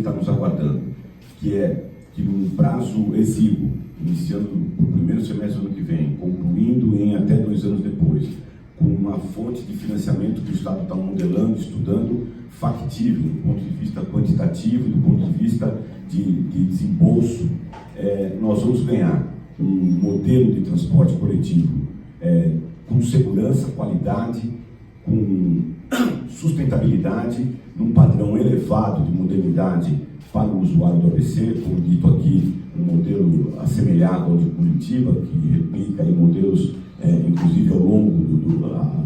está nos aguardando, que é que num prazo exíguo, iniciando no primeiro semestre do ano que vem, concluindo em até 2 anos depois, com uma fonte de financiamento que o Estado está modelando, estudando, factível do ponto de vista quantitativo, do ponto de vista de desembolso, nós vamos ganhar um modelo de transporte coletivo com segurança, qualidade, com sustentabilidade, num padrão elevado de modernidade para o usuário do ABC, como dito aqui, um modelo assemelhado ao de Curitiba, que replica aí modelos, inclusive ao longo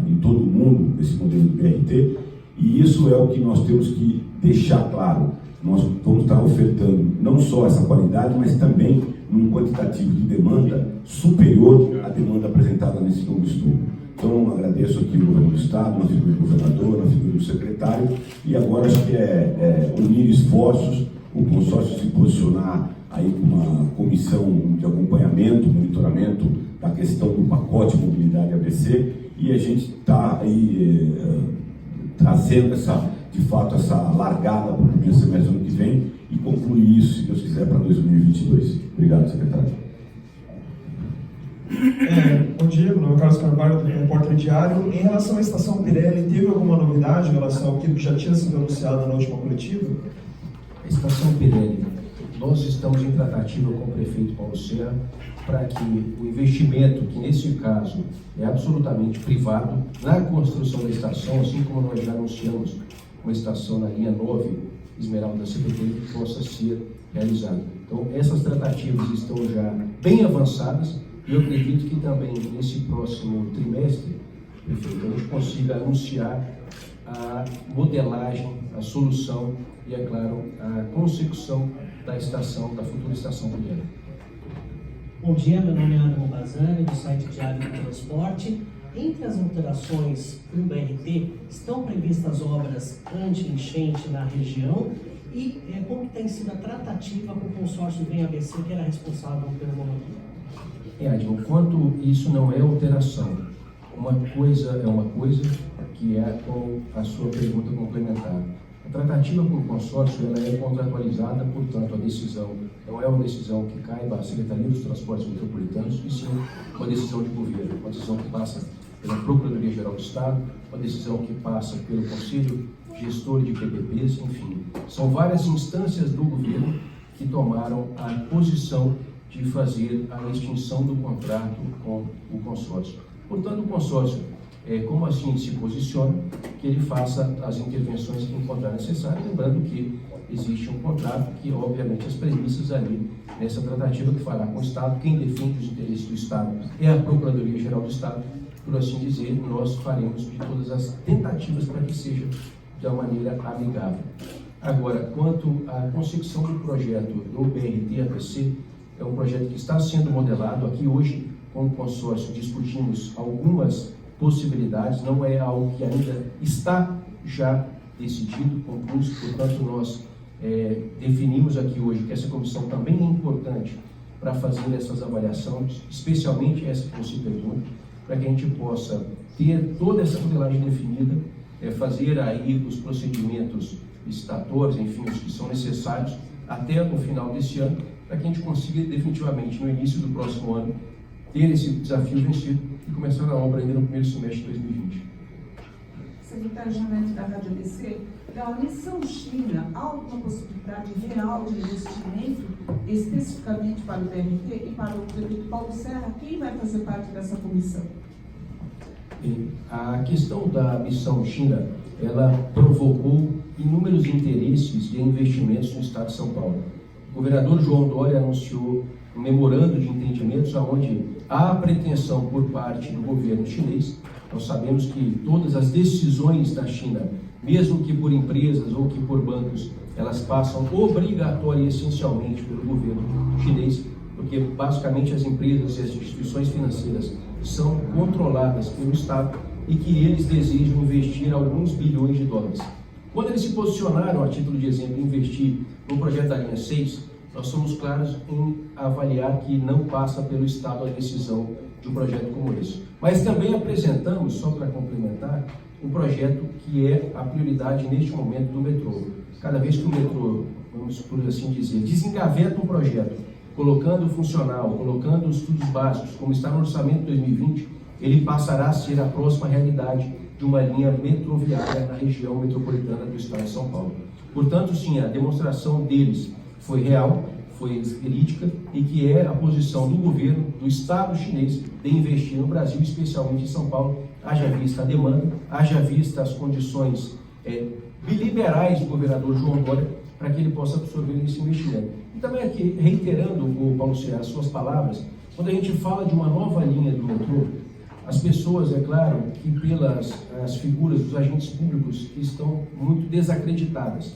em todo o mundo, esse modelo do BRT, e isso é o que nós temos que deixar claro. Nós vamos estar ofertando não só essa qualidade, mas também num quantitativo de demanda superior à demanda apresentada nesse novo estudo. Então, agradeço aqui o governo do Estado, na figura do governador, na figura do secretário, e agora acho que unir esforços, o consórcio se posicionar aí com uma comissão de acompanhamento, monitoramento da questão do pacote de mobilidade ABC, e a gente está aí trazendo de fato essa largada para o primeiro semestre do ano que vem e concluir isso, se Deus quiser, para 2022. Obrigado, secretário. Bom dia, meu nome é Carlos Carvalho, do Repórter Diário. Em relação à estação Pirelli, teve alguma novidade em relação ao que já tinha sido anunciado na última coletiva? A estação Pirelli, nós estamos em tratativa com o prefeito Paulo Serra para que o investimento, que nesse caso é absolutamente privado, na construção da estação, assim como nós já anunciamos uma estação na linha 9, Esmeralda CPT, possa ser realizada. Então, essas tratativas estão já bem avançadas e eu acredito que também nesse próximo trimestre, prefeito, a gente consiga anunciar a modelagem, a solução e, é claro, a consecução da futura estação Pirelli. Bom dia, meu nome é Ana Bazani, do site Diário do Transporte. Entre as alterações no BRT, estão previstas obras anti-enchente na região e como tem sido a tratativa com o consórcio Vem ABC, que era responsável pelo momento? Edson, quanto isso não é alteração, uma coisa é uma coisa, que é com a sua pergunta complementar. A tratativa com o consórcio ela é contratualizada, portanto, a decisão não é uma decisão que caiba à Secretaria dos Transportes Metropolitanos, e sim uma decisão de governo, uma decisão que passa pela Procuradoria-Geral do Estado, uma decisão que passa pelo Conselho Gestor de PPPs, enfim. São várias instâncias do governo que tomaram a posição de fazer a extinção do contrato com o consórcio. Portanto, o consórcio, como assim se posiciona, que ele faça as intervenções que encontrar necessárias, lembrando que existe um contrato que, obviamente, as premissas ali nessa tratativa que fará com o Estado, quem defende os interesses do Estado é a Procuradoria-Geral do Estado, por assim dizer, nós faremos de todas as tentativas para que seja de uma maneira amigável. Agora, quanto à consecução do projeto do BRT-ABC, é um projeto que está sendo modelado. Aqui hoje, com o consórcio, discutimos algumas possibilidades, não é algo que ainda está já decidido, concluído, portanto, nós definimos aqui hoje que essa comissão também é importante para fazer essas avaliações, especialmente essa que você pergunta, para que a gente possa ter toda essa modelagem definida, fazer aí os procedimentos licitatórios, enfim, os que são necessários até o final desse ano, para que a gente consiga definitivamente, no início do próximo ano, ter esse desafio vencido e começar a obra ainda no primeiro semestre de 2020. Secretário Janete da Rádio ABC, da missão China, há alguma possibilidade real de investimento especificamente para o BRT e para o prefeito Paulo Serra? Quem vai fazer parte dessa comissão? A questão da missão China, ela provocou inúmeros interesses de investimentos no estado de São Paulo. O governador João Dória anunciou um memorando de entendimentos onde há a pretensão por parte do governo chinês. Nós sabemos que todas as decisões da China, mesmo que por empresas ou que por bancos, elas passam obrigatória e essencialmente pelo governo chinês, porque basicamente as empresas e as instituições financeiras são controladas pelo Estado e que eles desejam investir alguns bilhões de dólares. Quando eles se posicionaram, a título de exemplo, em investir no projeto da linha 6, nós somos claros em avaliar que não passa pelo Estado a decisão de um projeto como esse. Mas também apresentamos, só para complementar, um projeto que é a prioridade neste momento do metrô. Cada vez que o metrô vamos por assim dizer, desengaveta um projeto, colocando o funcional, colocando os estudos básicos, como está no orçamento de 2020, ele passará a ser a próxima realidade de uma linha metroviária na região metropolitana do estado de São Paulo. Portanto, sim, a demonstração deles foi real, foi verídica, e que é a posição do governo, do Estado chinês, de investir no Brasil, especialmente em São Paulo, haja vista a demanda, haja vista as condições liberais do governador João Dória, para que ele possa absorver esse investimento. E também aqui, reiterando, o Paulo Serra, as suas palavras, quando a gente fala de uma nova linha do metrô, as pessoas, é claro, que pelas as figuras dos agentes públicos estão muito desacreditadas.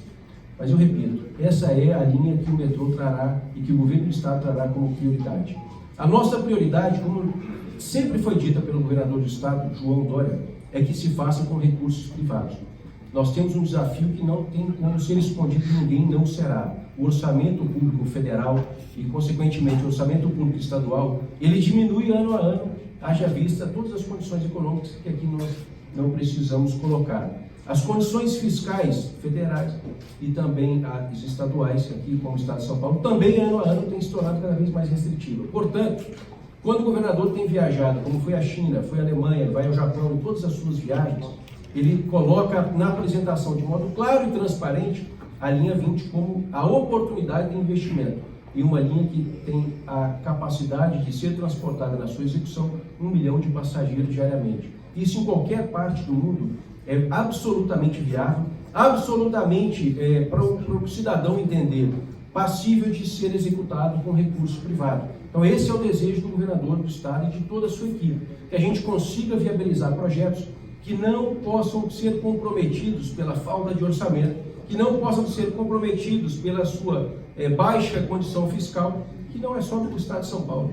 Mas eu repito, essa é a linha que o metrô trará e que o governo do estado trará como prioridade. A nossa prioridade, como sempre foi dita pelo governador do estado, João Dória, é que se faça com recursos privados. Nós temos um desafio que não tem como ser escondido de ninguém, não será. O orçamento público federal e, consequentemente, o orçamento público estadual, ele diminui ano a ano, haja vista todas as condições econômicas que aqui nós não precisamos colocar. As condições fiscais federais e também as estaduais, aqui como o Estado de São Paulo, também ano a ano tem se tornado cada vez mais restritiva. Portanto, quando o governador tem viajado, como foi a China, foi a Alemanha, vai ao Japão, em todas as suas viagens, ele coloca na apresentação de modo claro e transparente a linha 20 como a oportunidade de investimento e uma linha que tem a capacidade de ser transportada na sua execução 1 milhão de passageiros diariamente. Isso em qualquer parte do mundo é absolutamente viável, absolutamente para o cidadão entender, passível de ser executado com recurso privado. Então esse é o desejo do governador do estado e de toda a sua equipe, que a gente consiga viabilizar projetos que não possam ser comprometidos pela falta de orçamento, que não possam ser comprometidos pela sua baixa condição fiscal, que não é só do estado de São Paulo,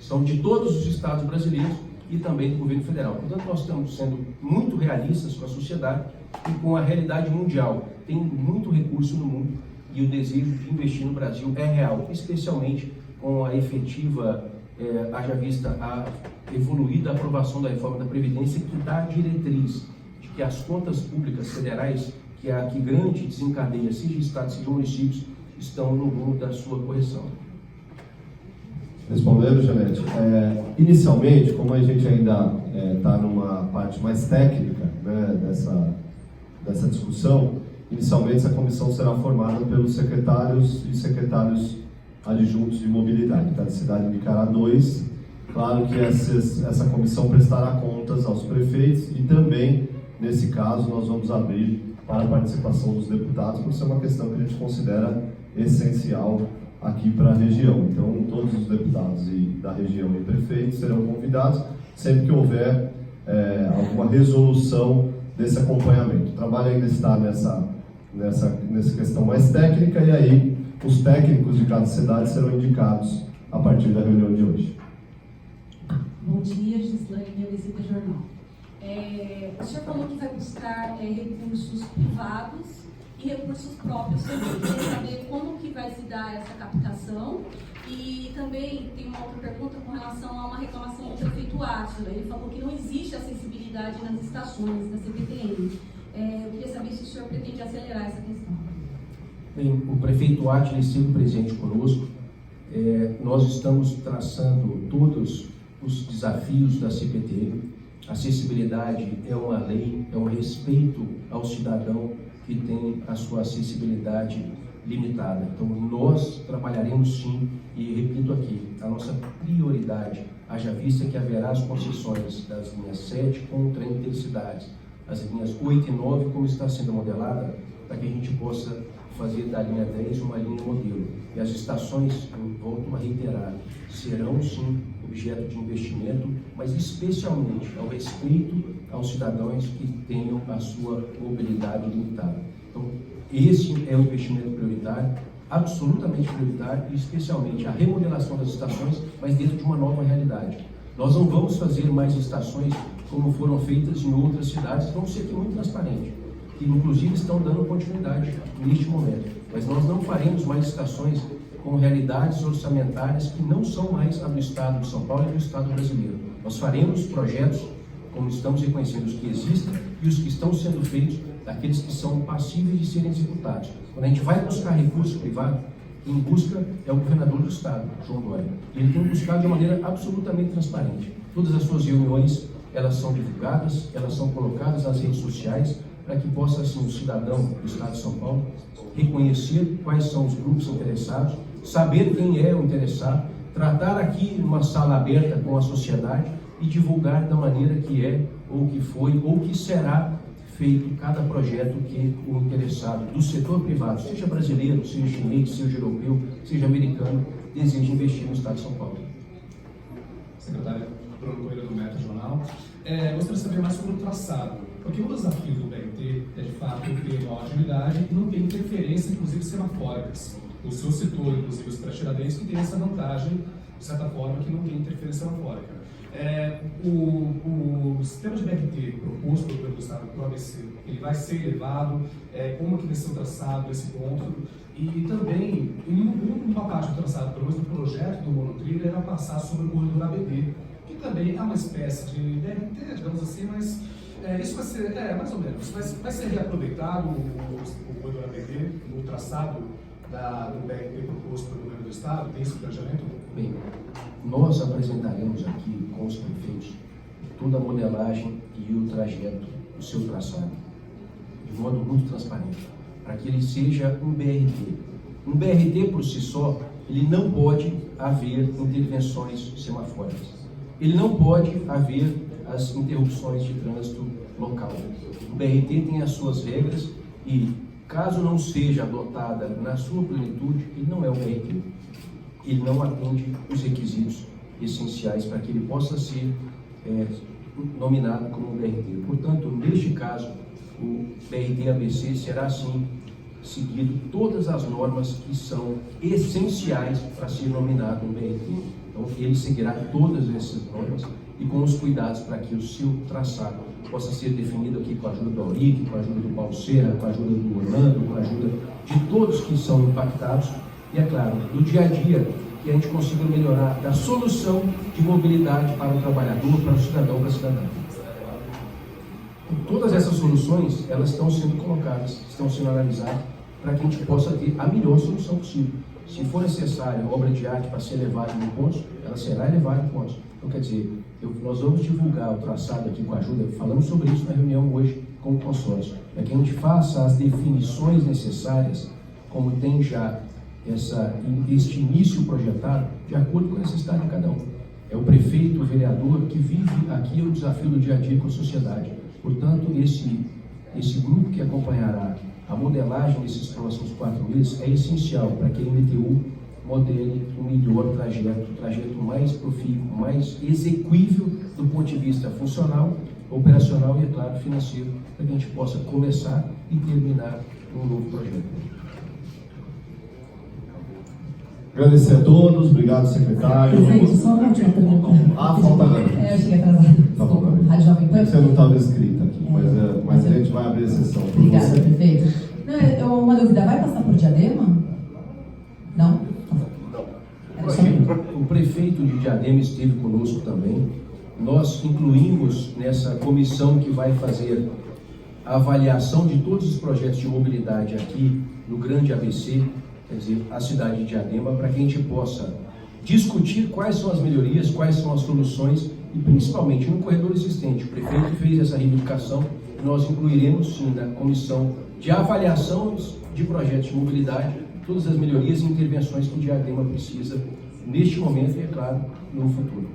são de todos os estados brasileiros e também do governo federal. Portanto, nós estamos sendo muito realistas com a sociedade e com a realidade mundial. Tem muito recurso no mundo e o desejo de investir no Brasil é real, especialmente com a efetiva, haja vista a evoluída aprovação da reforma da Previdência, que dá a diretriz de que as contas públicas federais, que é a que grande desencadeia, seja estados, seja municípios, estão no rumo da sua correção. Respondendo, Janete, inicialmente, como a gente ainda está numa parte mais técnica, né, dessa discussão, inicialmente essa comissão será formada pelos secretários e secretários adjuntos de mobilidade. Cada cidade indicará 2. Claro que essa comissão prestará contas aos prefeitos e também, nesse caso, nós vamos abrir para a participação dos deputados, por ser uma questão que a gente considera essencial aqui para a região. Então, todos os deputados da região e prefeitos serão convidados sempre que houver alguma resolução desse acompanhamento. O trabalho ainda está nessa questão mais técnica e aí os técnicos de cada cidade serão indicados a partir da reunião de hoje. Bom dia, Gislaine, Visita Jornal. O senhor falou que vai buscar recursos privados e recursos próprios também. Queria saber como que vai se dar essa captação e também tem uma outra pergunta com relação a uma reclamação do prefeito Átila. Ele falou que não existe acessibilidade nas estações da CPTM. Eu queria saber se o senhor pretende acelerar essa questão. Bem, o prefeito Átila esteve presente conosco. Nós estamos traçando todos os desafios da CPTM. Acessibilidade é uma lei, é um respeito ao cidadão que tem a sua acessibilidade limitada. Então, nós trabalharemos sim, e repito aqui, a nossa prioridade, haja vista que haverá as concessões das linhas 7 com o trem intercidades, as linhas 8 e 9, como está sendo modelada, para que a gente possa fazer da linha 10 uma linha modelo. E as estações, eu volto a reiterar, serão sim objeto de investimento, mas especialmente ao respeito aos cidadãos que tenham a sua mobilidade limitada. Então, esse é o investimento prioritário, absolutamente prioritário, e especialmente a remodelação das estações, mas dentro de uma nova realidade. Nós não vamos fazer mais estações como foram feitas em outras cidades, vamos ser aqui muito transparentes, que inclusive estão dando continuidade neste momento. Mas nós não faremos mais estações com realidades orçamentárias que não são mais a do Estado de São Paulo e do Estado brasileiro. Nós faremos projetos, como estamos reconhecendo os que existem e os que estão sendo feitos, daqueles que são passíveis de serem executados. Quando a gente vai buscar recurso privado, quem busca é o governador do estado, João Dória. Ele tem buscado de maneira absolutamente transparente. Todas as suas reuniões, elas são divulgadas, elas são colocadas nas redes sociais, para que possa, assim, o cidadão do estado de São Paulo reconhecer quais são os grupos interessados, saber quem é o interessado, tratar aqui numa sala aberta com a sociedade e divulgar da maneira que é, ou que foi, ou que será feito cada projeto que o interessado do setor privado, seja brasileiro, seja chinês, seja europeu, seja americano, deseja investir no estado de São Paulo. Secretário Bruno Coelho do Metro Jornal. Gostaria de saber mais sobre o traçado, porque um dos desafios do BRT é, de fato, ter maior agilidade e não ter interferência, inclusive, semafóricas. O senhor citou, inclusive, os pré-tiradentes que tem essa vantagem, de certa forma, que não tem interferência semafórica. O sistema de BRT proposto pelo governo do estado para o ABC, ele vai ser elevado, como que vai ser o traçado desse ponto, e também, uma parte do traçado, pelo menos do projeto do monotrilho, era passar sobre o corredor ABD, que também é uma espécie de BRT, digamos assim, mas isso vai ser, mais ou menos, vai ser reaproveitado o corredor ABD no traçado do BRT proposto pelo governo do estado, tem esse planejamento? Bem, nós apresentaremos aqui com os prefeitos toda a modelagem e o trajeto, o seu traçado, de modo muito transparente, para que ele seja um BRT. Um BRT por si só, ele não pode haver intervenções semafóricas. Ele não pode haver as interrupções de trânsito local. O BRT tem as suas regras e, caso não seja adotada na sua plenitude, ele não é um BRT. Ele não atende os requisitos essenciais para que ele possa ser nominado como um BRT. Portanto, neste caso, o BRT ABC será, sim, seguido todas as normas que são essenciais para ser nominado um BRT. Então, ele seguirá todas essas normas e com os cuidados para que o seu traçado possa ser definido aqui com a ajuda do Auric, com a ajuda do Paulo Serra, com a ajuda do Orlando, com a ajuda de todos que são impactados e, é claro, do dia a dia, que a gente consiga melhorar da solução de mobilidade para o trabalhador, para o cidadão, para a cidadã. Todas essas soluções, elas estão sendo colocadas, estão sendo analisadas para que a gente possa ter a melhor solução possível. Se for necessário obra de arte para ser elevada em pontos, ela será elevada em pontos. Então, quer dizer, nós vamos divulgar o traçado aqui com a ajuda, falamos sobre isso na reunião hoje com o consórcio, para que a gente faça as definições necessárias, como tem já este início projetado, de acordo com a necessidade de cada um. É o prefeito, o vereador, que vive aqui o desafio do dia a dia com a sociedade. Portanto, esse grupo que acompanhará a modelagem desses próximos 4 meses é essencial para que a MTU modele o melhor trajeto, o trajeto mais profícuo, mais execuível do ponto de vista funcional, operacional e, é claro, financeiro, para que a gente possa começar e terminar um novo projeto. Agradecer a todos, obrigado, secretário. Gente, só uma última pergunta. Falta agora. Eu cheguei atrasada. Desculpa. Rádio Jovem Pan. Você não estava escrita aqui, mas a gente vai abrir a sessão. Obrigada, prefeito. Não, uma dúvida, vai passar por Diadema? Não? O prefeito de Diadema esteve conosco também. Nós incluímos nessa comissão que vai fazer a avaliação de todos os projetos de mobilidade aqui no Grande ABC, quer dizer, a cidade de Diadema, para que a gente possa discutir quais são as melhorias, quais são as soluções e principalmente no corredor existente. O prefeito fez essa reivindicação e nós incluiremos sim na comissão de avaliação de projetos de mobilidade todas as melhorias e intervenções que o Diadema precisa neste momento e, é claro, no futuro.